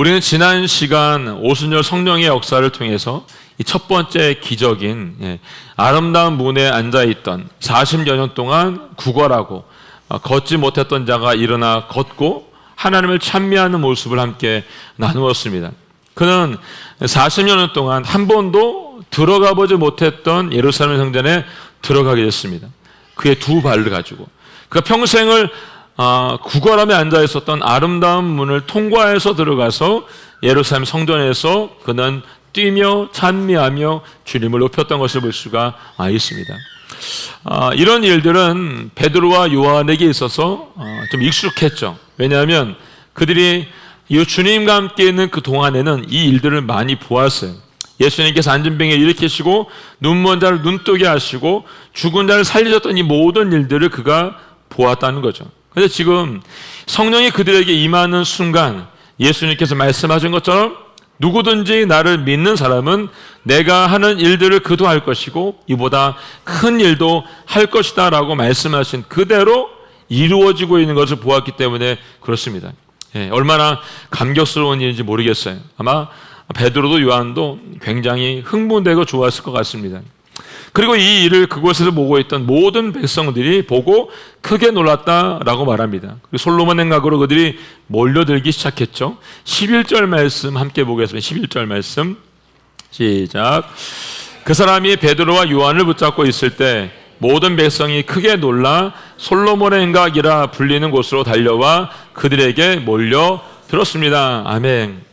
우리는 지난 시간 오순절 성령의 역사를 통해서 이 첫 번째 기적인 아름다운 문에 앉아있던 40여 년 동안 구걸하고 걷지 못했던 자가 일어나 걷고 하나님을 찬미하는 모습을 함께 나누었습니다. 그는 40여 년 동안 한 번도 들어가 보지 못했던 예루살렘 성전에 들어가게 됐습니다. 그의 두 발을 가지고 그가 평생을 구걸함에 앉아 있었던 아름다운 문을 통과해서 들어가서 예루살렘 성전에서 그는 뛰며 찬미하며 주님을 높였던 것을 볼 수가 있습니다. 이런 일들은 베드로와 요한에게 있어서 좀 익숙했죠. 왜냐하면 그들이 이 주님과 함께 있는 그 동안에는 이 일들을 많이 보았어요. 예수님께서 앉은 병에 일으키시고 눈먼 자를 눈뜨게 하시고 죽은 자를 살리셨던 이 모든 일들을 그가 보았다는 거죠. 그런데 지금 성령이 그들에게 임하는 순간 예수님께서 말씀하신 것처럼 누구든지 나를 믿는 사람은 내가 하는 일들을 그도 할 것이고 이보다 큰 일도 할 것이다 라고 말씀하신 그대로 이루어지고 있는 것을 보았기 때문에 그렇습니다. 얼마나 감격스러운 일인지 모르겠어요. 아마 베드로도 요한도 굉장히 흥분되고 좋았을 것 같습니다. 그리고 이 일을 그곳에서 보고 있던 모든 백성들이 보고 크게 놀랐다라고 말합니다. 솔로몬 행각으로 그들이 몰려들기 시작했죠. 11절 말씀 함께 보겠습니다. 11절 말씀 시작. 그 사람이 베드로와 요한을 붙잡고 있을 때 모든 백성이 크게 놀라 솔로몬의 행각이라 불리는 곳으로 달려와 그들에게 몰려들었습니다. 아멘.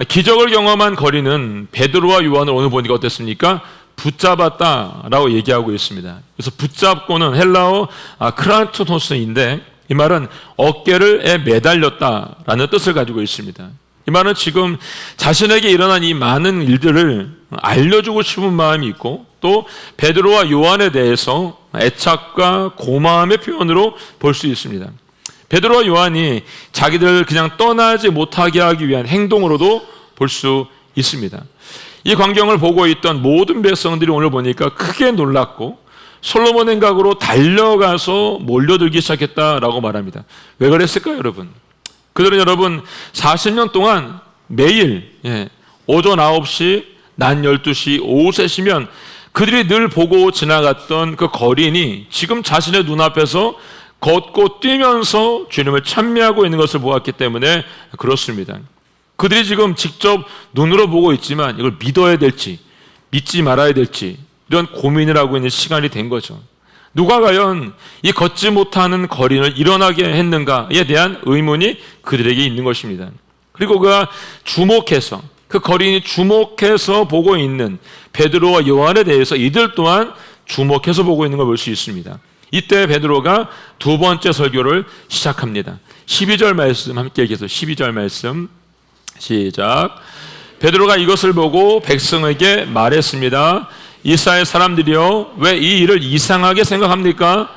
기적을 경험한 거리는 베드로와 요한을 오늘 보니까 어땠습니까? 붙잡았다라고 얘기하고 있습니다. 그래서 붙잡고는 헬라어 크란토노스인데 이 말은 어깨를 매달렸다라는 뜻을 가지고 있습니다. 이 말은 지금 자신에게 일어난 이 많은 일들을 알려주고 싶은 마음이 있고 또 베드로와 요한에 대해서 애착과 고마움의 표현으로 볼 수 있습니다. 베드로와 요한이 자기들을 그냥 떠나지 못하게 하기 위한 행동으로도 볼 수 있습니다. 이 광경을 보고 있던 모든 백성들이 오늘 보니까 크게 놀랐고 솔로몬 행각으로 달려가서 몰려들기 시작했다라고 말합니다. 왜 그랬을까요, 여러분? 그들은 여러분 40년 동안 매일 오전 9시, 낮 12시, 오후 3시면 그들이 늘 보고 지나갔던 그 거린이 지금 자신의 눈앞에서 걷고 뛰면서 주님을 찬미하고 있는 것을 보았기 때문에 그렇습니다. 그들이 지금 직접 눈으로 보고 있지만 이걸 믿어야 될지 믿지 말아야 될지 이런 고민을 하고 있는 시간이 된 거죠. 누가 과연 이 걷지 못하는 거린을 일어나게 했는가에 대한 의문이 그들에게 있는 것입니다. 그리고 그가 주목해서 그 거린이 주목해서 보고 있는 베드로와 요한에 대해서 이들 또한 주목해서 보고 있는 걸 볼 수 있습니다. 이때 베드로가 두 번째 설교를 시작합니다. 12절 말씀 함께 읽겠습니다. 12절 말씀 시작. 베드로가 이것을 보고 백성에게 말했습니다. 이스라엘 사람들이여 왜 이 일을 이상하게 생각합니까?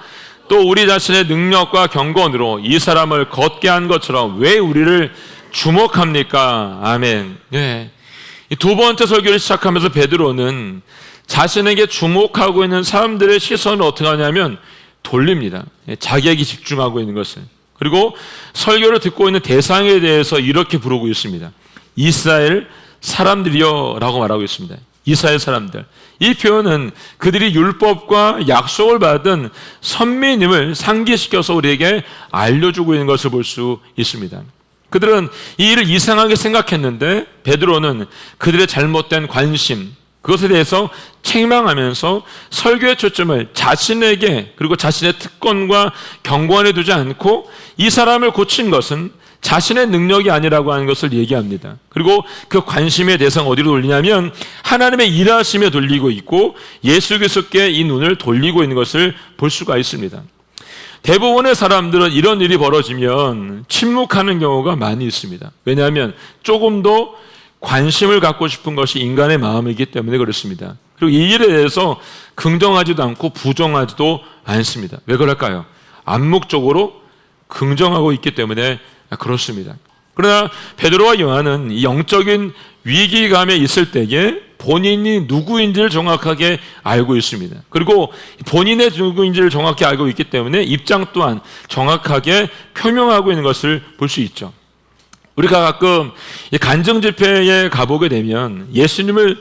또 우리 자신의 능력과 경건으로 이 사람을 걷게 한 것처럼 왜 우리를 주목합니까? 아멘. 이 두 번째 설교를 시작하면서 베드로는 자신에게 주목하고 있는 사람들의 시선을 어떻게 하냐면 돌립니다. 자기에게 집중하고 있는 것을. 그리고 설교를 듣고 있는 대상에 대해서 이렇게 부르고 있습니다. 이스라엘 사람들이여 라고 말하고 있습니다. 이스라엘 사람들. 이 표현은 그들이 율법과 약속을 받은 선민임을 상기시켜서 우리에게 알려주고 있는 것을 볼 수 있습니다. 그들은 이 일을 이상하게 생각했는데 베드로는 그들의 잘못된 관심, 그것에 대해서 책망하면서 설교의 초점을 자신에게 그리고 자신의 특권과 경건에 두지 않고 이 사람을 고친 것은 자신의 능력이 아니라고 하는 것을 얘기합니다. 그리고 그 관심의 대상 어디로 돌리냐면 하나님의 일하심에 돌리고 있고 예수 그리스도께 이 눈을 돌리고 있는 것을 볼 수가 있습니다. 대부분의 사람들은 이런 일이 벌어지면 침묵하는 경우가 많이 있습니다. 왜냐하면 조금 더 관심을 갖고 싶은 것이 인간의 마음이기 때문에 그렇습니다. 그리고 이 일에 대해서 긍정하지도 않고 부정하지도 않습니다. 왜 그럴까요? 암묵적으로 긍정하고 있기 때문에 그렇습니다. 그러나 베드로와 요한은 이 영적인 위기감에 있을 때에 본인이 누구인지를 정확하게 알고 있습니다. 그리고 본인의 누구인지를 정확히 알고 있기 때문에 입장 또한 정확하게 표명하고 있는 것을 볼 수 있죠. 우리가 가끔 이 간증 집회에 가보게 되면 예수님을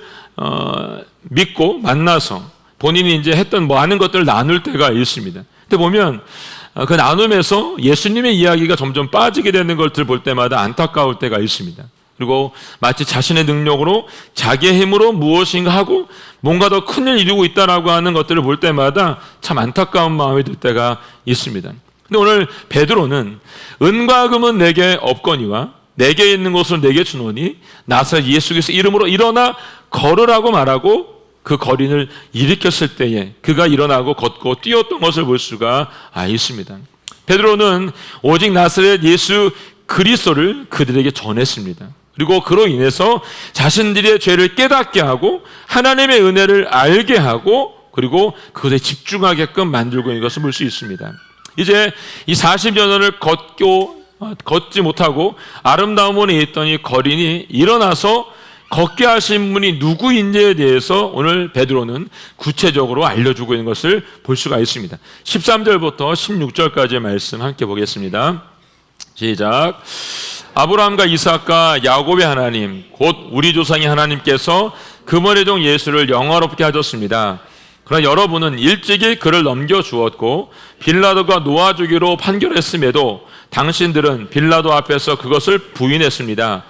믿고 만나서 본인이 이제 했던 많은 것들을 나눌 때가 있습니다. 근데 보면 그 나눔에서 예수님의 이야기가 점점 빠지게 되는 것들을 볼 때마다 안타까울 때가 있습니다. 그리고 마치 자신의 능력으로 자기의 힘으로 무엇인가 하고 뭔가 더 큰일 이루고 있다라고 하는 것들을 볼 때마다 참 안타까운 마음이 들 때가 있습니다. 근데 오늘 베드로는 은과 금은 내게 없거니와 내게 있는 것을 내게 주노니 나사렛 예수 그리스도 이름으로 일어나 걸으라고 말하고 그 거린을 일으켰을 때에 그가 일어나고 걷고 뛰었던 것을 볼 수가 있습니다. 베드로는 오직 나사렛 예수 그리스도를 그들에게 전했습니다. 그리고 그로 인해서 자신들의 죄를 깨닫게 하고 하나님의 은혜를 알게 하고 그리고 그것에 집중하게끔 만들고 있는 것을 볼 수 있습니다. 이제 이 40여 년을 걷지 못하고 아름다운 문에 있던 이 거린이 일어나서 걷게 하신 분이 누구인지에 대해서 오늘 베드로는 구체적으로 알려주고 있는 것을 볼 수가 있습니다. 13절부터 16절까지의 말씀 함께 보겠습니다. 시작. 아브라함과 이삭과 야곱의 하나님 곧 우리 조상의 하나님께서 그분의 종 예수를 영화롭게 하셨습니다. 그러나 여러분은 일찍이 그를 넘겨주었고 빌라도가 놓아주기로 판결했음에도 당신들은 빌라도 앞에서 그것을 부인했습니다.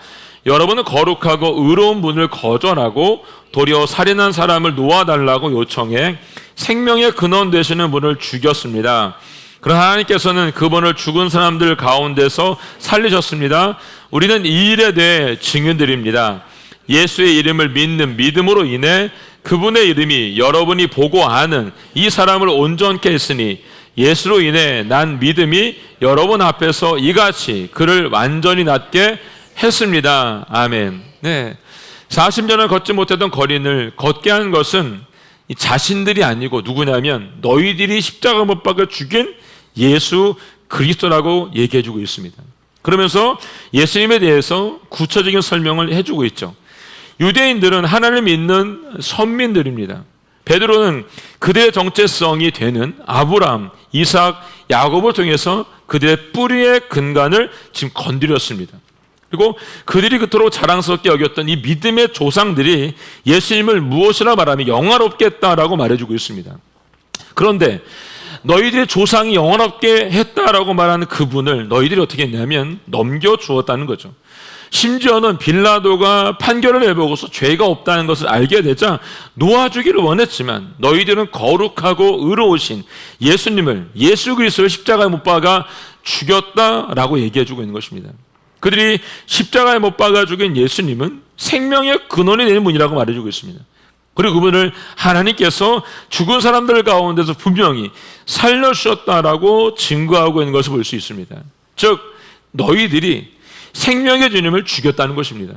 여러분은 거룩하고 의로운 분을 거절하고 도리어 살인한 사람을 놓아달라고 요청해 생명의 근원 되시는 분을 죽였습니다. 그러나 하나님께서는 그분을 죽은 사람들 가운데서 살리셨습니다. 우리는 이 일에 대해 증인들입니다. 예수의 이름을 믿는 믿음으로 인해 그분의 이름이 여러분이 보고 아는 이 사람을 온전케 했으니 예수로 인해 난 믿음이 여러분 앞에서 이같이 그를 완전히 낫게 했습니다. 아멘. 네. 40년을 걷지 못했던 거린을 걷게 한 것은 자신들이 아니고 누구냐면 너희들이 십자가 못 박아 죽인 예수 그리스도라고 얘기해주고 있습니다. 그러면서 예수님에 대해서 구체적인 설명을 해주고 있죠. 유대인들은 하나님을 믿는 선민들입니다. 베드로는 그들의 정체성이 되는 아브라함, 이삭, 야곱을 통해서 그들의 뿌리의 근간을 지금 건드렸습니다. 그리고 그들이 그토록 자랑스럽게 여겼던 이 믿음의 조상들이 예수님을 무엇이라 말하면 영화롭게 했다라고 말해주고 있습니다. 그런데 너희들의 조상이 영화롭게 했다라고 말하는 그분을 너희들이 어떻게 했냐면 넘겨주었다는 거죠. 심지어는 빌라도가 판결을 내보고서 죄가 없다는 것을 알게 되자 놓아주기를 원했지만 너희들은 거룩하고 의로우신 예수님을 예수 그리스도를 십자가에 못 박아 죽였다라고 얘기해주고 있는 것입니다. 그들이 십자가에 못 박아 죽인 예수님은 생명의 근원이 되는 분이라고 말해주고 있습니다. 그리고 그분을 하나님께서 죽은 사람들 가운데서 분명히 살려주셨다라고 증거하고 있는 것을 볼 수 있습니다. 즉 너희들이 생명의 주님을 죽였다는 것입니다.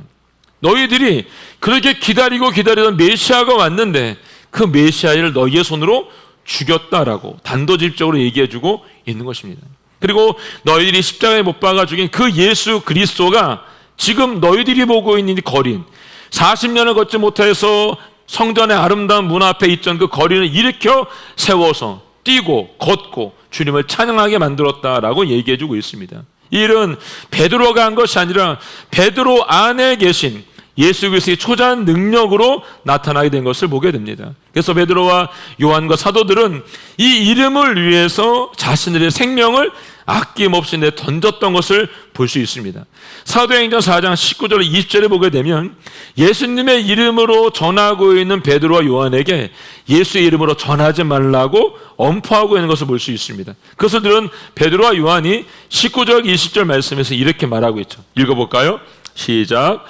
너희들이 그렇게 기다리던 메시아가 왔는데 그 메시아를 너희의 손으로 죽였다라고 단도직입적으로 얘기해주고 있는 것입니다. 그리고 너희들이 십자가에 못 박아 죽인 그 예수 그리스도가 지금 너희들이 보고 있는 이 거린 40년을 걷지 못해서 성전의 아름다운 문 앞에 있던 그 거린을 일으켜 세워서 뛰고 걷고 주님을 찬양하게 만들었다라고 얘기해주고 있습니다. 이 일은 베드로가 한 것이 아니라 베드로 안에 계신 예수 그리스도의 초자한 능력으로 나타나게 된 것을 보게 됩니다. 그래서 베드로와 요한과 사도들은 이 이름을 위해서 자신들의 생명을 아낌없이 던졌던 것을 볼 수 있습니다. 사도행전 4장 19절 20절에 보게 되면 예수님의 이름으로 전하고 있는 베드로와 요한에게 예수의 이름으로 전하지 말라고 엄포하고 있는 것을 볼 수 있습니다. 그것을 들은 베드로와 요한이 19절 20절 말씀에서 이렇게 말하고 있죠. 읽어볼까요? 시작.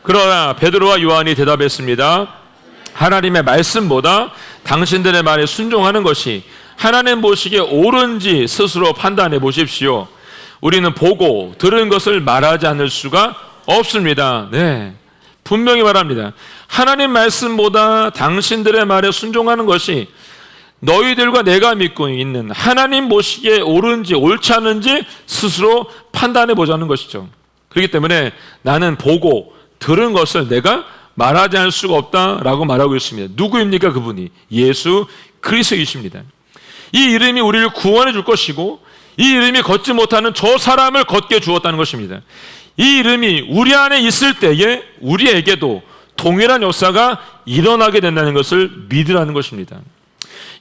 그러나 베드로와 요한이 대답했습니다. 하나님의 말씀보다 당신들의 말에 순종하는 것이 하나님 보시기에 옳은지 스스로 판단해 보십시오. 우리는 보고 들은 것을 말하지 않을 수가 없습니다. 네, 분명히 말합니다. 하나님 말씀보다 당신들의 말에 순종하는 것이 너희들과 내가 믿고 있는 하나님 보시기에 옳은지 옳지 않은지 스스로 판단해 보자는 것이죠. 그렇기 때문에 나는 보고 들은 것을 내가 말하지 않을 수가 없다라고 말하고 있습니다. 누구입니까? 그분이 예수 그리스도이십니다. 이 이름이 우리를 구원해 줄 것이고 이 이름이 걷지 못하는 저 사람을 걷게 주었다는 것입니다. 이 이름이 우리 안에 있을 때에 우리에게도 동일한 역사가 일어나게 된다는 것을 믿으라는 것입니다.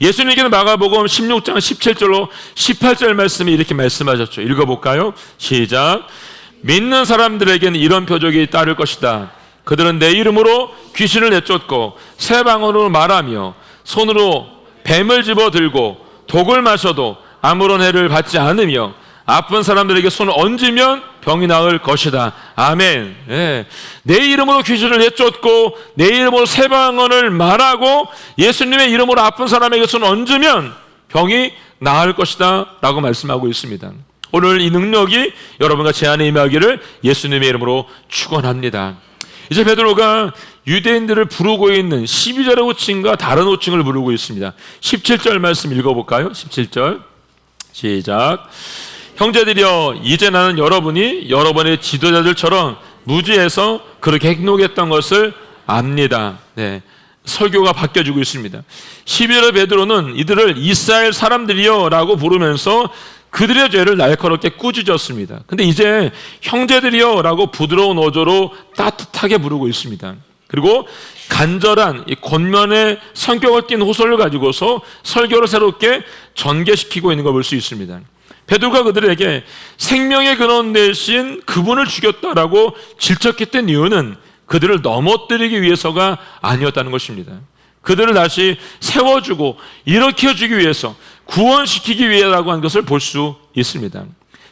예수님께는 마가복음 16장 17절로 18절 말씀이 이렇게 말씀하셨죠. 읽어볼까요? 시작. 믿는 사람들에게는 이런 표적이 따를 것이다. 그들은 내 이름으로 귀신을 내쫓고 새 방언으로 말하며 손으로 뱀을 집어들고 독을 마셔도 아무런 해를 받지 않으며 아픈 사람들에게 손을 얹으면 병이 나을 것이다. 아멘. 네. 내 이름으로 귀신을 내쫓고 내 이름으로 새 방언을 말하고 예수님의 이름으로 아픈 사람에게 손을 얹으면 병이 나을 것이다 라고 말씀하고 있습니다. 오늘 이 능력이 여러분과 제 안에 임하기를 예수님의 이름으로 축원합니다. 이제 베드로가 유대인들을 부르고 있는 12절의 호칭과 다른 호칭을 부르고 있습니다. 17절 말씀 읽어볼까요? 17절 시작. 형제들이여, 이제 나는 여러분이 여러분의 지도자들처럼 무지해서 그렇게 행동했던 것을 압니다. 네, 설교가 바뀌어지고 있습니다. 12절의 베드로는 이들을 이스라엘 사람들이여 라고 부르면서 그들의 죄를 날카롭게 꾸짖었습니다. 근데 이제 형제들이여 라고 부드러운 어조로 따뜻하게 부르고 있습니다. 그리고 간절한 이 권면의 성격을 띤 호소를 가지고서 설교를 새롭게 전개시키고 있는 걸 볼 수 있습니다. 베드로가 그들에게 생명의 근원 대신 그분을 죽였다라고 질책했던 이유는 그들을 넘어뜨리기 위해서가 아니었다는 것입니다. 그들을 다시 세워주고 일으켜주기 위해서, 구원시키기 위해라고 하는 것을 볼 수 있습니다.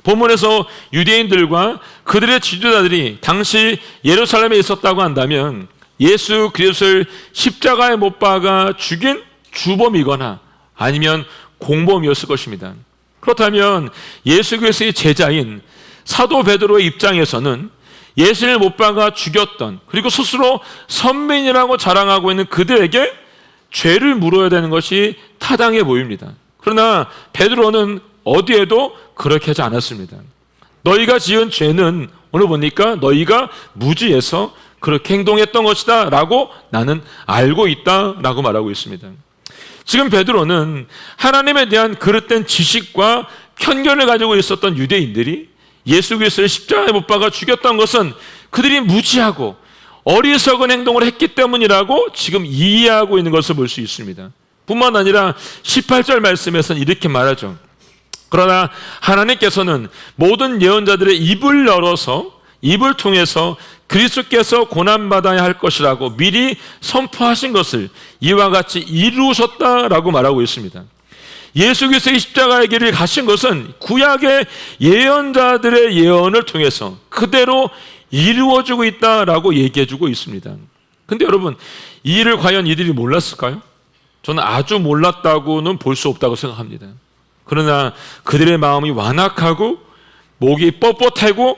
본문에서 유대인들과 그들의 지도자들이 당시 예루살렘에 있었다고 한다면 예수 그리스도를 십자가에 못 박아 죽인 주범이거나 아니면 공범이었을 것입니다. 그렇다면 예수 그리스도의 제자인 사도 베드로의 입장에서는 예수를 못 박아 죽였던, 그리고 스스로 선민이라고 자랑하고 있는 그들에게 죄를 물어야 되는 것이 타당해 보입니다. 그러나 베드로는 어디에도 그렇게 하지 않았습니다. 너희가 지은 죄는 오늘 보니까 너희가 무지해서 그렇게 행동했던 것이다 라고 나는 알고 있다 라고 말하고 있습니다. 지금 베드로는 하나님에 대한 그릇된 지식과 편견을 가지고 있었던 유대인들이 예수 그리스도를 십자가에 못 박아 죽였던 것은 그들이 무지하고 어리석은 행동을 했기 때문이라고 지금 이해하고 있는 것을 볼 수 있습니다. 뿐만 아니라 18절 말씀에서는 이렇게 말하죠. 그러나 하나님께서는 모든 예언자들의 입을 열어서 입을 통해서 그리스도께서 고난받아야 할 것이라고 미리 선포하신 것을 이와 같이 이루셨다라고 말하고 있습니다. 예수 그리스도의 십자가의 길을 가신 것은 구약의 예언자들의 예언을 통해서 그대로 이루어지고 있다라고 얘기해주고 있습니다. 근데 여러분, 이 일을 과연 이들이 몰랐을까요? 저는 아주 몰랐다고는 볼 수 없다고 생각합니다. 그러나 그들의 마음이 완악하고 목이 뻣뻣하고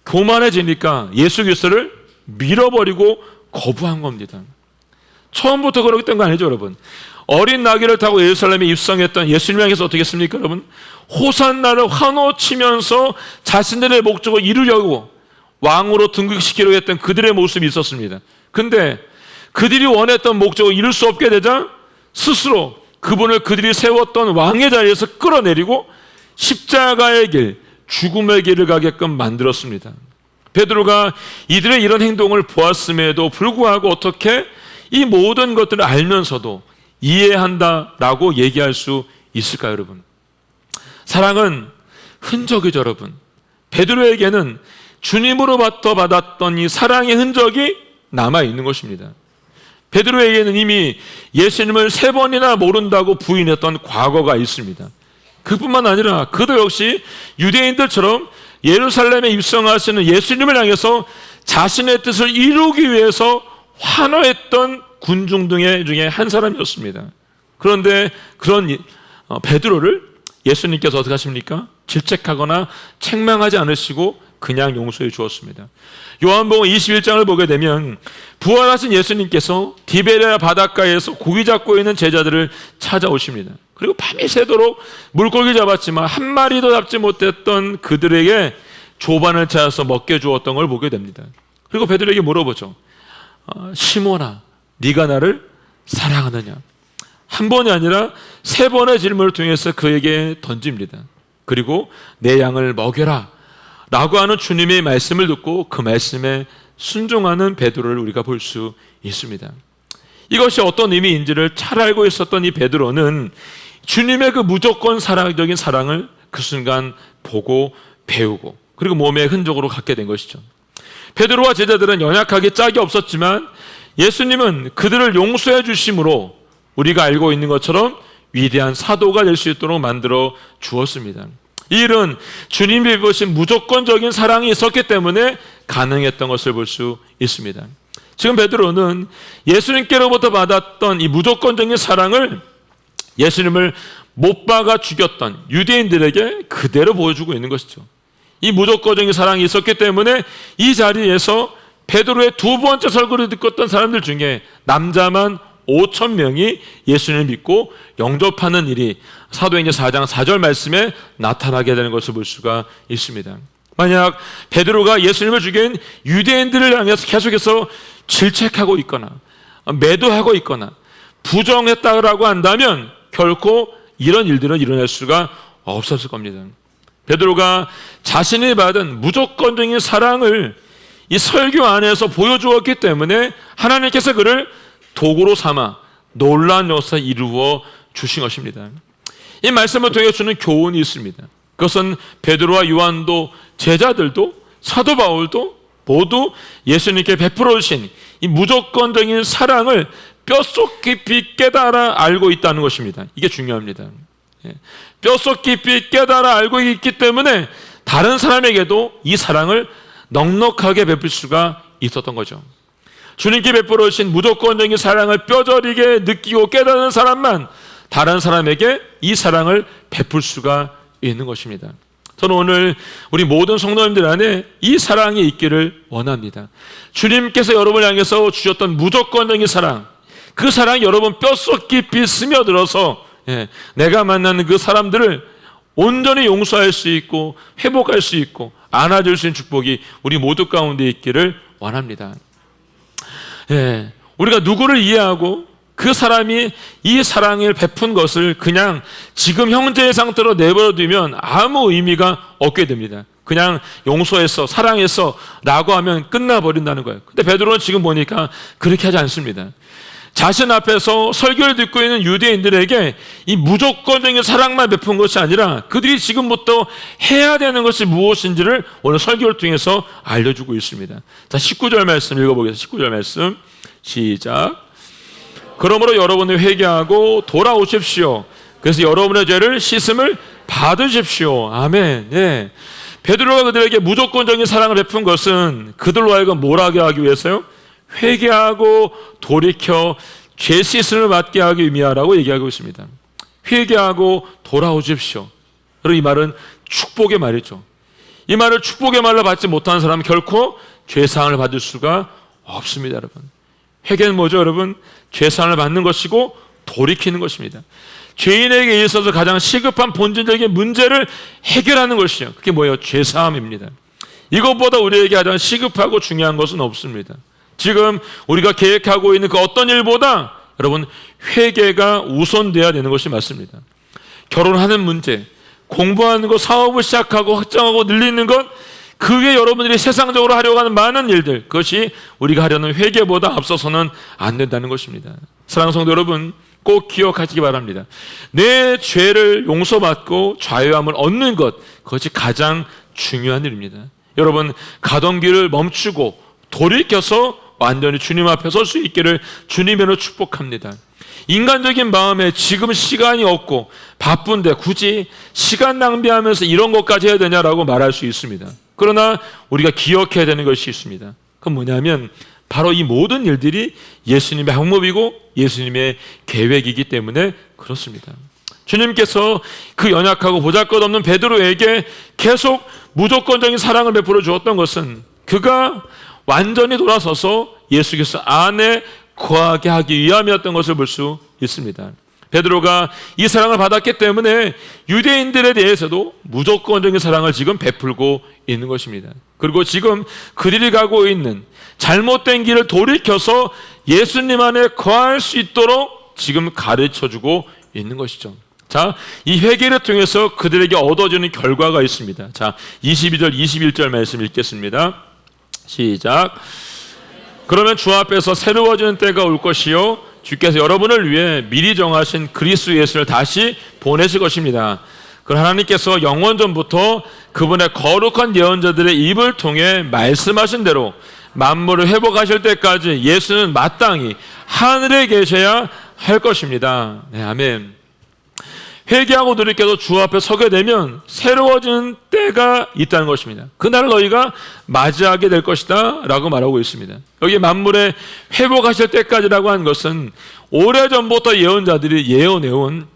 교만해지니까 예수 그리스도를 밀어버리고 거부한 겁니다. 처음부터 그러겠던 거 아니죠, 여러분? 어린 나귀를 타고 예루살렘에 입성했던 예수님을 향해서 어떻게 했습니까, 여러분? 호산나를 환호치면서 자신들의 목적을 이루려고 왕으로 등극시키려고 했던 그들의 모습이 있었습니다. 근데 그들이 원했던 목적을 이룰 수 없게 되자 스스로 그분을 그들이 세웠던 왕의 자리에서 끌어내리고 십자가의 길, 죽음의 길을 가게끔 만들었습니다. 베드로가 이들의 이런 행동을 보았음에도 불구하고 어떻게 이 모든 것들을 알면서도 이해한다라고 얘기할 수 있을까요, 여러분? 사랑은 흔적이죠, 여러분. 베드로에게는 주님으로부터 받았던 이 사랑의 흔적이 남아있는 것입니다. 베드로에게는 이미 예수님을 3번이나 모른다고 부인했던 과거가 있습니다. 그뿐만 아니라 그도 역시 유대인들처럼 예루살렘에 입성하시는 예수님을 향해서 자신의 뜻을 이루기 위해서 환호했던 군중 중에 한 사람이었습니다. 그런데 그런 베드로를 예수님께서 어떻게 하십니까? 질책하거나 책망하지 않으시고 그냥 용서해 주었습니다. 요한복음 21장을 보게 되면 부활하신 예수님께서 디베레아 바닷가에서 고기 잡고 있는 제자들을 찾아오십니다. 그리고 밤이 새도록 물고기 잡았지만 한 마리도 잡지 못했던 그들에게 조반을 찾아서 먹게 주었던 걸 보게 됩니다. 그리고 베드로에게 물어보죠. 시몬아, 네가 나를 사랑하느냐? 한 번이 아니라 3번의 질문을 통해서 그에게 던집니다. 그리고 내 양을 먹여라 라고 하는 주님의 말씀을 듣고 그 말씀에 순종하는 베드로를 우리가 볼 수 있습니다. 이것이 어떤 의미인지를 잘 알고 있었던 이 베드로는 주님의 그 무조건 사랑적인 사랑을 그 순간 보고 배우고 그리고 몸의 흔적으로 갖게 된 것이죠. 베드로와 제자들은 연약하게 짝이 없었지만 예수님은 그들을 용서해 주심으로 우리가 알고 있는 것처럼 위대한 사도가 될 수 있도록 만들어 주었습니다. 이 일은 주님이 베푸신 무조건적인 사랑이 있었기 때문에 가능했던 것을 볼 수 있습니다. 지금 베드로는 예수님께로부터 받았던 이 무조건적인 사랑을 예수님을 못 박아 죽였던 유대인들에게 그대로 보여주고 있는 것이죠. 이 무조건적인 사랑이 있었기 때문에 이 자리에서 베드로의 두 번째 설교를 듣고 사람들 중에 남자만 5,000명이 예수님을 믿고 영접하는 일이 사도행전 4장 4절 말씀에 나타나게 되는 것을 볼 수가 있습니다. 만약 베드로가 예수님을 죽인 유대인들을 향해서 계속해서 질책하고 있거나 매도하고 있거나 부정했다고 한다면 결코 이런 일들은 일어날 수가 없었을 겁니다. 베드로가 자신이 받은 무조건적인 사랑을 이 설교 안에서 보여주었기 때문에 하나님께서 그를 도구로 삼아 놀라운 역사를 이루어 주신 것입니다. 이 말씀을 통해 주는 교훈이 있습니다. 그것은 베드로와 요한도 제자들도 사도 바울도 모두 예수님께 베풀어 주신 이 무조건적인 사랑을 뼛속 깊이 깨달아 알고 있다는 것입니다. 이게 중요합니다. 뼛속 깊이 깨달아 알고 있기 때문에 다른 사람에게도 이 사랑을 넉넉하게 베풀 수가 있었던 거죠. 주님께 베풀어 주신 무조건적인 사랑을 뼈저리게 느끼고 깨닫는 사람만 다른 사람에게 이 사랑을 베풀 수가 있는 것입니다. 저는 오늘 우리 모든 성도님들 안에 이 사랑이 있기를 원합니다. 주님께서 여러분을 향해서 주셨던 무조건적인 사랑, 그 사랑이 여러분 뼛속 깊이 스며들어서 내가 만나는 그 사람들을 온전히 용서할 수 있고 회복할 수 있고 안아줄 수 있는 축복이 우리 모두 가운데 있기를 원합니다. 우리가 누구를 이해하고 그 사람이 이 사랑을 베푼 것을 그냥 지금 형제의 상태로 내버려두면 아무 의미가 없게 됩니다. 그냥 용서했어, 사랑했어 라고 하면 끝나버린다는 거예요. 근데 베드로는 지금 보니까 그렇게 하지 않습니다. 자신 앞에서 설교를 듣고 있는 유대인들에게 이 무조건적인 사랑만 베푼 것이 아니라 그들이 지금부터 해야 되는 것이 무엇인지를 오늘 설교를 통해서 알려주고 있습니다. 자, 19절 말씀 읽어보겠습니다. 19절 말씀 시작. 그러므로 여러분이 회개하고 돌아오십시오. 그래서 여러분의 죄를 씻음을 받으십시오. 아멘. 네. 베드로가 그들에게 무조건적인 사랑을 베푼 것은 그들로 하여금 뭘 하게 하기 위해서요? 회개하고 돌이켜 죄 씻음을 받게 하기 위하라고 얘기하고 있습니다. 회개하고 돌아오십시오. 여러분, 이 말은 축복의 말이죠. 이 말을 축복의 말로 받지 못하는 사람은 결코 죄사함을 받을 수가 없습니다. 여러분, 회개는 뭐죠? 여러분, 죄사함을 받는 것이고 돌이키는 것입니다. 죄인에게 있어서 가장 시급한 본질적인 문제를 해결하는 것이요, 그게 뭐예요? 죄사함입니다. 이것보다 우리에게 가장 시급하고 중요한 것은 없습니다. 지금 우리가 계획하고 있는 그 어떤 일보다 여러분 회개가 우선돼야 되는 것이 맞습니다. 결혼하는 문제, 공부하는 것, 사업을 시작하고 확장하고 늘리는 것, 그게 여러분들이 세상적으로 하려고 하는 많은 일들, 그것이 우리가 하려는 회개보다 앞서서는 안 된다는 것입니다. 사랑하는 성도 여러분, 꼭 기억하시기 바랍니다. 내 죄를 용서받고 자유함을 얻는 것, 그것이 가장 중요한 일입니다. 여러분, 가던 길을 멈추고 돌이켜서 완전히 주님 앞에 설 수 있기를 주님으로 축복합니다. 인간적인 마음에 지금 시간이 없고 바쁜데 굳이 시간 낭비하면서 이런 것까지 해야 되냐라고 말할 수 있습니다. 그러나 우리가 기억해야 되는 것이 있습니다. 그건 뭐냐면 바로 이 모든 일들이 예수님의 항목이고 예수님의 계획이기 때문에 그렇습니다. 주님께서 그 연약하고 보잘것없는 베드로에게 계속 무조건적인 사랑을 베풀어 주었던 것은 그가 완전히 돌아서서 예수께서 안에 거하게 하기 위함이었던 것을 볼 수 있습니다. 베드로가 이 사랑을 받았기 때문에 유대인들에 대해서도 무조건적인 사랑을 지금 베풀고 있는 것입니다. 그리고 지금 그들이 가고 있는 잘못된 길을 돌이켜서 예수님 안에 거할 수 있도록 지금 가르쳐주고 있는 것이죠. 자, 이 회개를 통해서 그들에게 얻어지는 결과가 있습니다. 자, 22절, 21절 말씀 읽겠습니다. 시작. 그러면 주 앞에서 새로워지는 때가 올 것이요 주께서 여러분을 위해 미리 정하신 그리스도 예수를 다시 보내실 것입니다. 그 하나님께서 영원전부터 그분의 거룩한 예언자들의 입을 통해 말씀하신 대로 만물을 회복하실 때까지 예수는 마땅히 하늘에 계셔야 할 것입니다. 네, 아멘. 회개하고 돌이켜서 주 앞에 서게 되면 새로워지는 때가 있다는 것입니다. 그날 너희가 맞이하게 될 것이다 라고 말하고 있습니다. 여기 만물에 회복하실 때까지라고 하는 것은 오래전부터 예언자들이 예언해온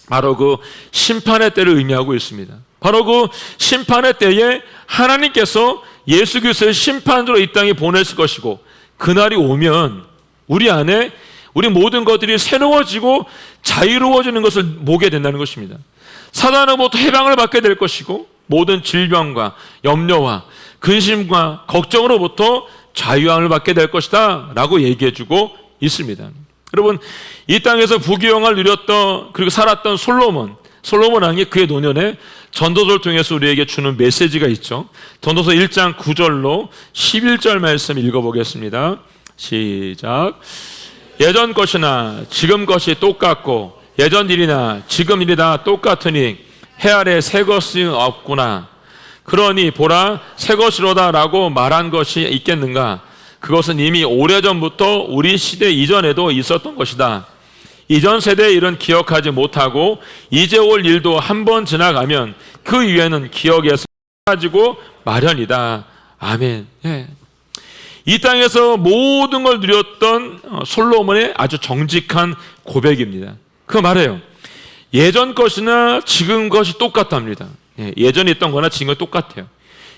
바로 그 심판의 때를 의미하고 있습니다. 바로 그 심판의 때에 하나님께서 예수 그리스도의 심판으로 이 땅에 보내실 것이고, 그날이 오면 우리 안에 우리 모든 것들이 새로워지고 자유로워지는 것을 보게 된다는 것입니다. 사단으로부터 해방을 받게 될 것이고, 모든 질병과 염려와 근심과 걱정으로부터 자유함을 받게 될 것이다 라고 얘기해주고 있습니다. 여러분, 이 땅에서 부귀영화를 누렸던 그리고 살았던 솔로몬 왕이 그의 노년에 전도서를 통해서 우리에게 주는 메시지가 있죠. 전도서 1장 9절로 11절 말씀 읽어보겠습니다. 시작. 예전 것이나 지금 것이 똑같고 예전 일이나 지금 일이 다 똑같으니 해 아래 새 것이 없구나. 그러니 보라 새 것이로다 라고 말한 것이 있겠는가. 그것은 이미 오래전부터 우리 시대 이전에도 있었던 것이다. 이전 세대의 일은 기억하지 못하고 이제 올 일도 한 번 지나가면 그 이후에는 기억에서 사라지고 마련이다. 아멘. 예. 이 땅에서 모든 걸 누렸던 솔로몬의 아주 정직한 고백입니다. 그 말이에요. 예전 것이나 지금 것이 똑같답니다. 예전에 있던 거나 지금 거 똑같아요.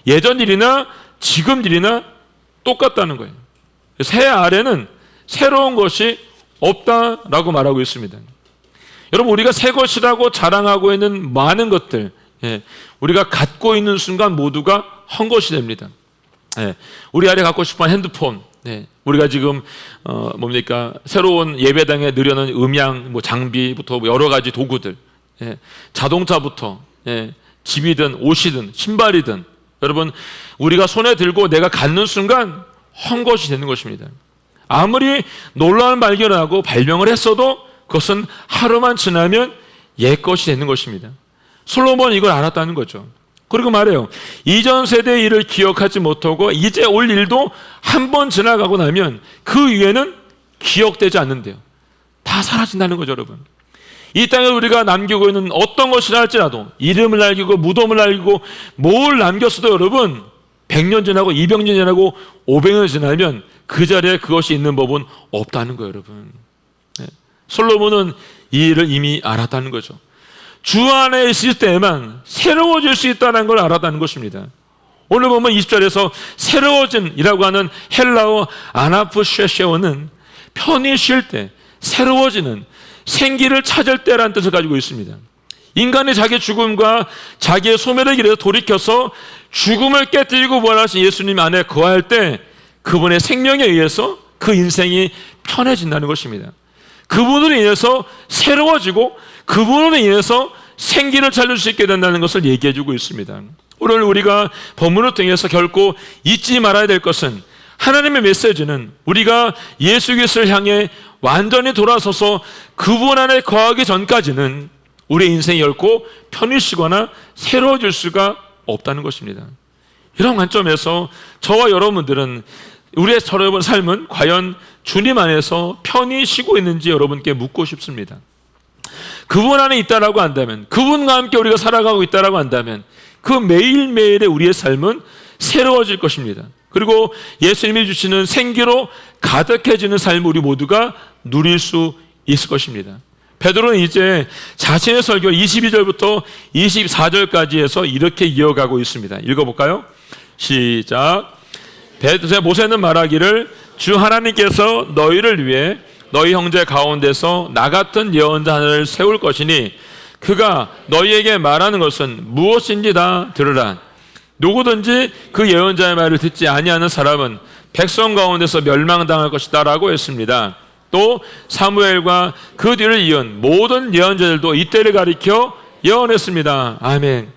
예전 일이나 지금 일이나 똑같다는 거예요. 새 아래는 새로운 것이 없다라고 말하고 있습니다. 여러분, 우리가 새 것이라고 자랑하고 있는 많은 것들, 우리가 갖고 있는 순간 모두가 헛 것이 됩니다. 우리 아래 갖고 싶은 핸드폰, 우리가 지금 새로운 예배당에 느려는 음향 장비부터 여러 가지 도구들, 자동차부터 집이든 옷이든 신발이든, 여러분, 우리가 손에 들고 내가 갖는 순간 헛 것이 되는 것입니다. 아무리 놀라운 발견을 하고 발명을 했어도 그것은 하루만 지나면 옛 것이 되는 것입니다. 솔로몬은 이걸 알았다는 거죠. 그리고 말해요. 이전 세대의 일을 기억하지 못하고 이제 올 일도 한 번 지나가고 나면 그 위에는 기억되지 않는데요. 다 사라진다는 거죠, 여러분. 이 땅에 우리가 남기고 있는 어떤 것이라 할지라도 이름을 남기고 무덤을 남기고 뭘 남겼어도 여러분 100년 지나고 200년 지나고 500년 지나면 그 자리에 그것이 있는 법은 없다는 거예요, 여러분. 솔로몬은 이 일을 이미 알았다는 거죠. 주 안에 있을 때에만 새로워질 수 있다는 걸 알았다는 것입니다. 오늘 보면 20절에서 새로워진이라고 하는 헬라어 아나푸쉐쉐오는 편히 쉴 때, 새로워지는, 생기를 찾을 때라는 뜻을 가지고 있습니다. 인간이 자기 죽음과 자기의 소멸의 길에서 돌이켜서 죽음을 깨뜨리고 부활하신 예수님 안에 거할 때 그분의 생명에 의해서 그 인생이 편해진다는 것입니다. 그분으로 인해서 새로워지고 그분으로 인해서 생기를 찾을 수 있게 된다는 것을 얘기해주고 있습니다. 오늘 우리가 본문을 통해서 결코 잊지 말아야 될 것은, 하나님의 메시지는 우리가 예수 그리스도를 향해 완전히 돌아서서 그분 안에 거하기 전까지는 우리의 인생이 결코 편히 쉬거나 새로워질 수가 없다는 것입니다. 이런 관점에서 저와 여러분들은 우리의 여러분 삶은 과연 주님 안에서 편히 쉬고 있는지 여러분께 묻고 싶습니다. 그분 안에 있다라고 한다면, 그분과 함께 우리가 살아가고 있다라고 한다면 그 매일매일의 우리의 삶은 새로워질 것입니다. 그리고 예수님이 주시는 생기로 가득해지는 삶을 우리 모두가 누릴 수 있을 것입니다. 베드로는 이제 자신의 설교 22절부터 24절까지 해서 이렇게 이어가고 있습니다. 읽어볼까요? 시작. 모세는 말하기를 주 하나님께서 너희를 위해 너희 형제 가운데서 나 같은 예언자 하나를 세울 것이니 그가 너희에게 말하는 것은 무엇인지 다 들으라. 누구든지 그 예언자의 말을 듣지 아니하는 사람은 백성 가운데서 멸망당할 것이다 라고 했습니다. 또 사무엘과 그 뒤를 이은 모든 예언자들도 이때를 가리켜 예언했습니다. 아멘.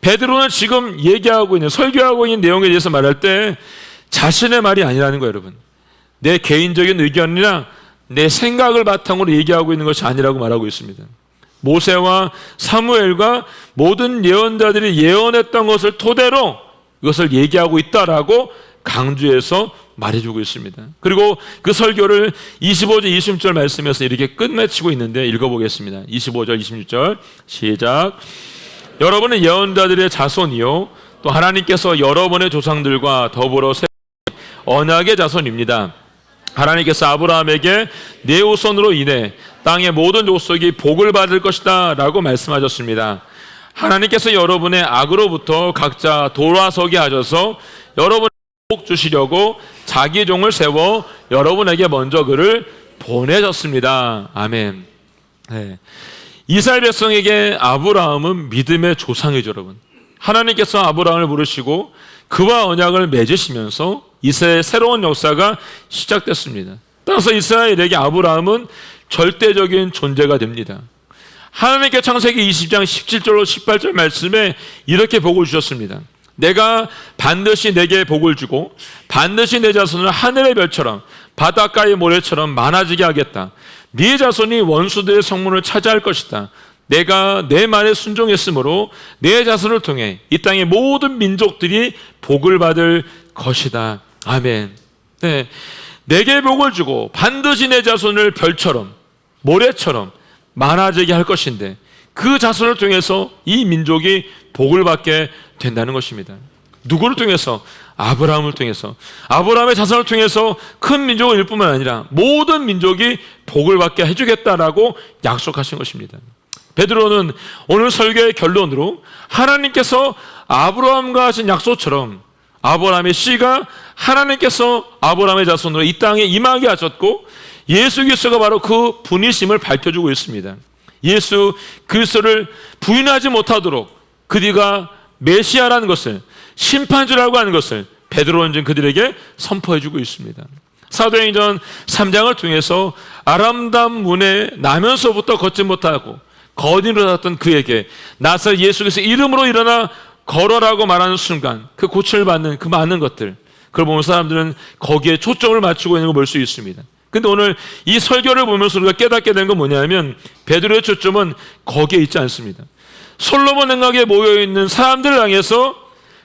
베드로는 지금 얘기하고 있는, 설교하고 있는 내용에 대해서 말할 때 자신의 말이 아니라는 거예요, 여러분. 내 개인적인 의견이나 내 생각을 바탕으로 얘기하고 있는 것이 아니라고 말하고 있습니다. 모세와 사무엘과 모든 예언자들이 예언했던 것을 토대로 이것을 얘기하고 있다라고 강조해서 말해주고 있습니다. 그리고 그 설교를 25절, 26절 말씀에서 이렇게 끝맺히고 있는데 읽어보겠습니다. 25절, 26절 시작. 여러분은 예언자들의 자손이요 또 하나님께서 여러분의 조상들과 더불어 세운 언약의 자손입니다. 하나님께서 아브라함에게 내 후손으로 인해 땅의 모든 족속이 복을 받을 것이다 라고 말씀하셨습니다. 하나님께서 여러분의 악으로부터 각자 돌아서게 하셔서 여러분의 복 주시려고 자기 종을 세워 여러분에게 먼저 그를 보내셨습니다. 아멘. 네. 이스라엘 백성에게 아브라함은 믿음의 조상이죠, 여러분. 하나님께서 아브라함을 부르시고 그와 언약을 맺으시면서 이스라엘의 새로운 역사가 시작됐습니다. 따라서 이스라엘에게 아브라함은 절대적인 존재가 됩니다. 하나님께 창세기 20장 17절로 18절 말씀에 이렇게 복을 주셨습니다. 내가 반드시 내게 복을 주고 반드시 내 자손을 하늘의 별처럼 바닷가의 모래처럼 많아지게 하겠다. 네 자손이 원수들의 성문을 차지할 것이다. 내가 내 말에 순종했으므로 내 자손을 통해 이 땅의 모든 민족들이 복을 받을 것이다. 아멘. 네. 내게 복을 주고 반드시 내 자손을 별처럼 모래처럼 많아지게 할 것인데 그 자손을 통해서 이 민족이 복을 받게 된다는 것입니다. 누구를 통해서? 아브라함을 통해서. 아브라함의 자손을 통해서 큰 민족을 일 뿐만 아니라 모든 민족이 복을 받게 해주겠다라고 약속하신 것입니다. 베드로는 오늘 설교의 결론으로 하나님께서 아브라함과 하신 약속처럼 아브라함의 씨가 하나님께서 아브라함의 자손으로 이 땅에 임하게 하셨고 예수 그리스도가 바로 그 분이심을 밝혀주고 있습니다. 예수 그리스도를 부인하지 못하도록 그들과 메시아라는 것을 심판주라고 하는 것을 베드로는 지금 그들에게 선포해주고 있습니다. 사도행전 3장을 통해서 아람담 문에 나면서부터 걷지 못하고 거인으로 살았던 그에게 나사렛 예수 그리스도 이름으로 일어나 걸어라고 말하는 순간 그 고침을 받는 그 많은 것들, 그걸 보면 사람들은 거기에 초점을 맞추고 있는 걸 볼 수 있습니다. 근데 오늘 이 설교를 보면서 우리가 깨닫게 된 건 뭐냐면 베드로의 초점은 거기에 있지 않습니다. 솔로몬 행각에 모여있는 사람들을 향해서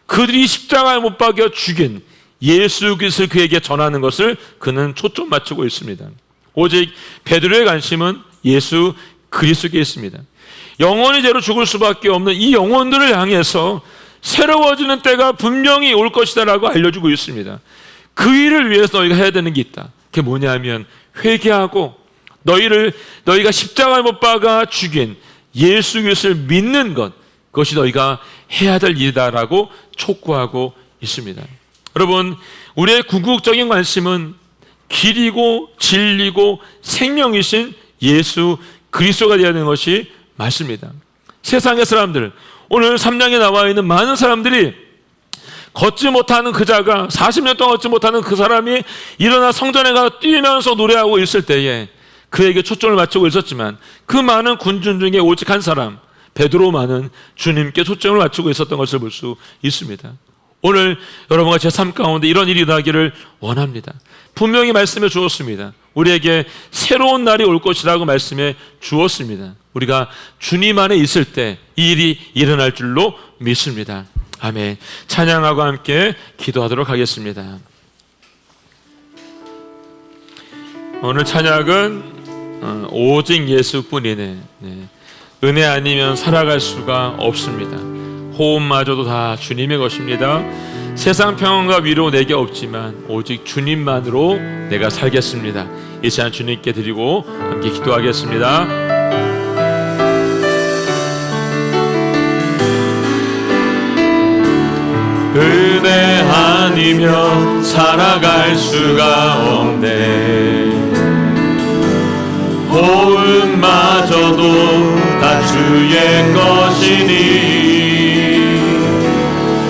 그들이 십자가에 못 박여 죽인 예수 그리스도를 그에게 전하는 것을 그는 초점 맞추고 있습니다. 오직 베드로의 관심은 예수 그리스도께 있습니다. 영원히 죄로 죽을 수밖에 없는 이 영혼들을 향해서 새로워지는 때가 분명히 올 것이다 라고 알려주고 있습니다. 그 일을 위해서 너희가 해야 되는 게 있다. 그게 뭐냐면 회개하고 너희가 십자가에 못 박아 죽인 예수 그리스도를 믿는 것, 그것이 너희가 해야 될 일이다라고 촉구하고 있습니다. 여러분, 우리의 궁극적인 관심은 길이고 진리고 생명이신 예수 그리스도가 되어야 하는 것이 맞습니다. 세상의 사람들, 오늘 3장에 나와 있는 많은 사람들이 걷지 못하는 그 자가 40년 동안 걷지 못하는 그 사람이 일어나 성전에 가서 뛰면서 노래하고 있을 때에 그에게 초점을 맞추고 있었지만 그 많은 군중 중에 오직 한 사람 베드로만은 주님께 초점을 맞추고 있었던 것을 볼 수 있습니다. 오늘 여러분과 제 삶 가운데 이런 일이 일어나기를 원합니다. 분명히 말씀해 주었습니다. 우리에게 새로운 날이 올 것이라고 말씀해 주었습니다. 우리가 주님 안에 있을 때 이 일이 일어날 줄로 믿습니다. 아멘. 찬양하고 함께 기도하도록 하겠습니다. 오늘 찬양은 오직 예수뿐이네. 네. 은혜 아니면 살아갈 수가 없습니다. 호흡마저도 다 주님의 것입니다. 세상 평안과 위로 내게 없지만 오직 주님만으로 내가 살겠습니다. 이 시간 주님께 드리고 함께 기도하겠습니다. 은혜 아니면 살아갈 수가 없네. 호흡마저도 다 주의 것이니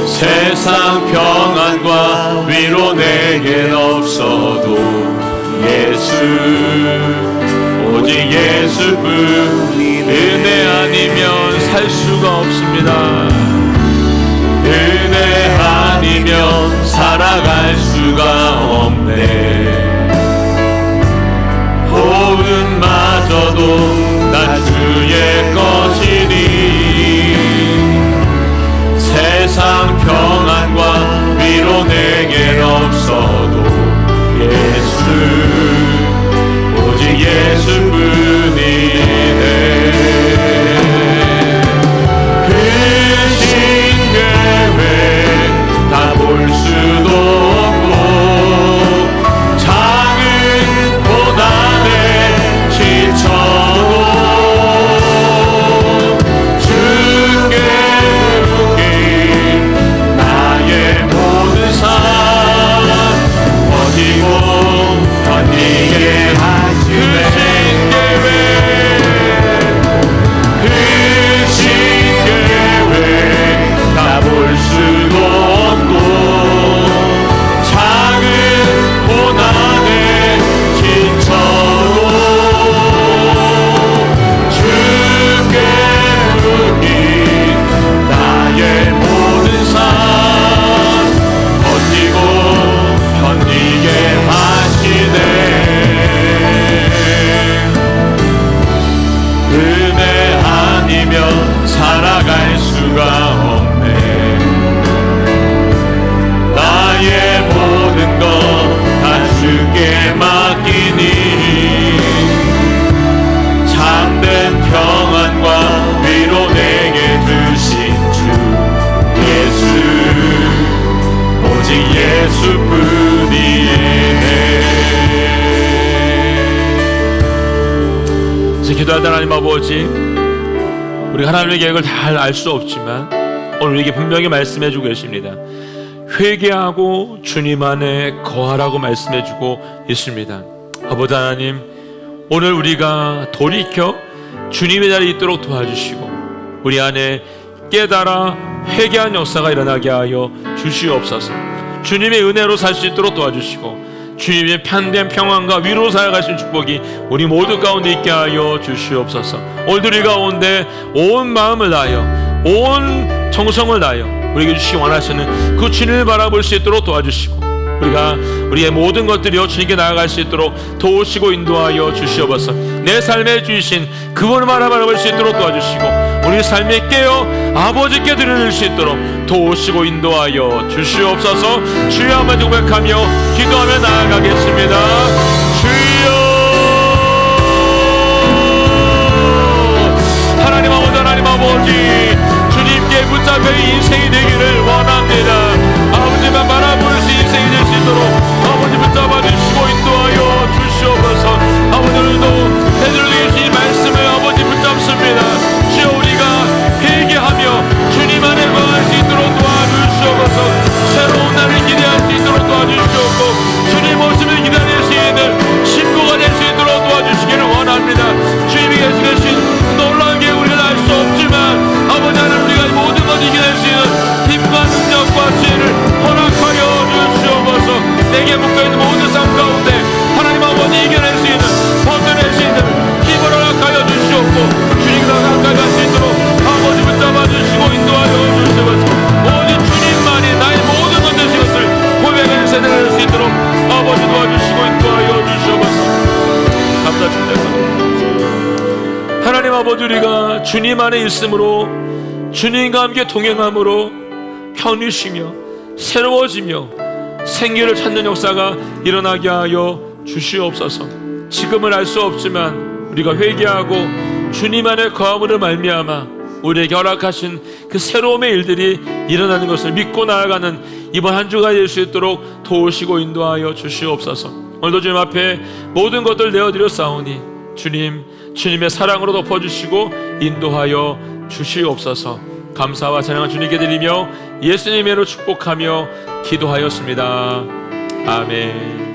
세상 평안과 위로 내겐 없어도 예수 오직 예수뿐이네. 은혜 아니면 살 수가 없습니다. 은혜 아니면 살아갈 수가 없네. 호흡마저도 나 주의 것이니 세상 평안과 위로 내겐 없어도 예수 오직 예수뿐이네. 그 신계획 다 볼 수도 없고 작은 고난에 지쳐도 주께 맡긴 나의 모든 삶 버티고 견디게 하시네. 그 신계획 다 볼 수도 없고 작은 고난에 지쳐도 주께 맡긴 나의 모든 삶 버티고 견디게 하시네. 은혜 아니면 살아갈 수가 없네. 나의 모든 것 다 주께 맡기니 참된 평안과 위로 내게 주신 주 예수 오직 예수뿐이네. 이제 기도할 때 하나님 아버지, 우리가 하나님의 계획을 다 알 수 없지만 오늘 우리에게 분명히 말씀해주고 계십니다. 회개하고 주님 안에 거하라고 말씀해주고 있습니다. 아버지 하나님, 오늘 우리가 돌이켜 주님의 자리에 있도록 도와주시고 우리 안에 깨달아 회개한 역사가 일어나게 하여 주시옵소서. 주님의 은혜로 살 수 있도록 도와주시고 주님의 편된 평안과 위로 살아가신 축복이 우리 모두 가운데 있게 하여 주시옵소서. 오늘도 우리 가운데 온 마음을 다하여 온 정성을 다하여 우리에게 주시기 원하시는 그 주님을 바라볼 수 있도록 도와주시고 우리가 우리의 모든 것들이요 주님께 나아갈 수 있도록 도우시고 인도하여 주시옵소서. 내 삶에 주신 그분을 바라볼 수 있도록 도와주시고 우리 삶에 깨어 아버지께 드릴 수 있도록 도우시고 인도하여 주시옵소서. 주여 한번 고백하며 기도하며 나아가겠습니다. 주여, 하나님 아버지, 하나님 아버지, 주님께 붙잡혀 인생이 되기를 원합니다. 아버지만 바라볼 수 인생이 될 수 있도록 아버지 붙잡아 주시고 인도하여 주시옵소서. 아버지, 오늘도 해드리고 계신 말씀을 아버지 붙잡습니다. 주여, 우리가 회개하며 주님 안에 거할 수 있도록 도와주시옵소서. 새로운 날을 기대할 수 있도록 도와주시옵고 주님 모습을 기다릴 수 있는 신부가 될 수 있도록 도와주시기를 원합니다. 주님이 계신 놀라운 게 우리가 알 수 없지만 아버지 하나님, 우리가 모든 것 이겨낼 수 있는 힘과 능력과 지혜를 허락하여 주시옵소서. 내게 묶여있는 모든 삶 가운데 하나님 아버지 이겨낼 수 있는, 버텨낼 수 있는 힘을 허락하여 주시옵고 주님과 가까이 갈 수 있도록 아버지 붙잡아 주시고 인도하여 주시옵소서. 오직 주님만이 나의 모든 것 되신 것을 고백하는 세대가 될 수 있도록 아버지 도와주시고 인도하여 주시옵소서. 감사드립니다. 하나님 아버지, 우리가 주님 안에 있음으로 주님과 함께 동행함으로 편히 쉬며 새로워지며 생기를 찾는 역사가 일어나게 하여 주시옵소서. 지금은 알 수 없지만 우리가 회개하고 주님 안에 거함으로 말미암아 우리에게 허락하신 그 새로움의 일들이 일어나는 것을 믿고 나아가는 이번 한 주가 될 수 있도록 도우시고 인도하여 주시옵소서. 오늘도 주님 앞에 모든 것들 내어드렸사오니 주님, 주님의 사랑으로 덮어주시고 인도하여 주시옵소서. 감사와 찬양을 주님께 드리며 예수님의 이름으로 축복하며 기도하였습니다. 아멘.